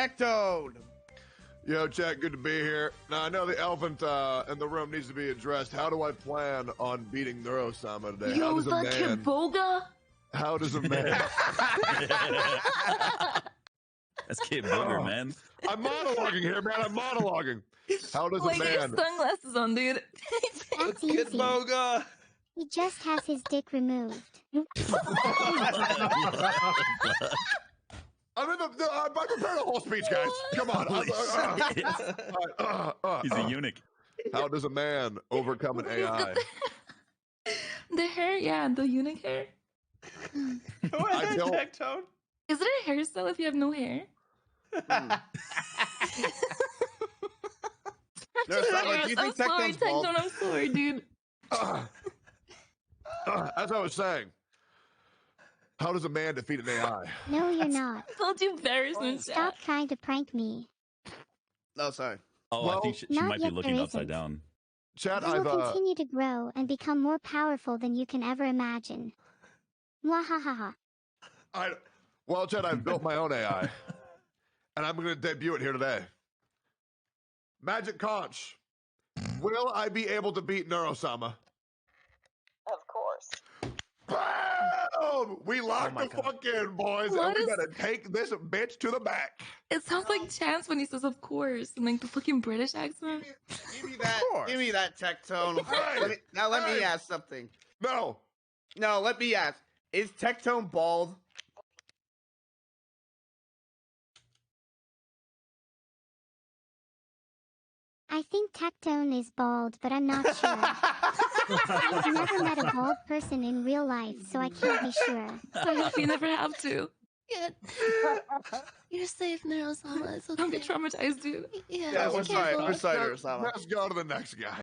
Tectone. Yo, chat, good to be here. Now, I know the elephant in the room needs to be addressed. How do I plan on beating Neuro-Sama today? Yo, is that Kid Boga? How does a man... That's Kid Booger, man. I'm monologuing here, man. I'm monologuing. How does a Like, your man... sunglasses on, dude. That's Kid easy. Boga. He just has his dick removed. I'm in the... I prepared a whole speech, guys. Come on. He's a eunuch. How does a man overcome an AI? The hair, yeah, the eunuch hair. Go ahead, don't- Tectone. Is it a hairstyle if you have no hair? Neuro-Sama, do you I'm think sorry, Tectone's bald? Tectone, I'm sorry, dude. As I was saying, how does a man defeat an AI? No, you're not. Told you embarrassment, Stop trying to prank me. No, sorry. Oh, Well, I think she not might be yet looking there upside isn't. down. Chat, You will continue to grow and become more powerful than you can ever imagine. Mwahaha. Well, Chet, I've built my own AI, and I'm going to debut it here today. Magic Conch, will I be able to beat Neuro-Sama? Of course. Boom! We locked my the God. fuck in, boys, What and we is- better take this bitch to the back. It sounds like Chance when he says, of course, in like the fucking British accent. Give me that. course. Give me that, Tectone. Hey, Let me hey. ask something. No, No, let me ask. Is Tectone bald? I think Tectone is bald, but I'm not sure. I've never met a bald person in real life, so I can't be sure. I hope you never have to. Yeah. You're safe, Neuro-Sama. It's okay. Don't get traumatized, dude. Yeah, we're sorry. We're sorry, Neuro-Sama. let's go to the next guy.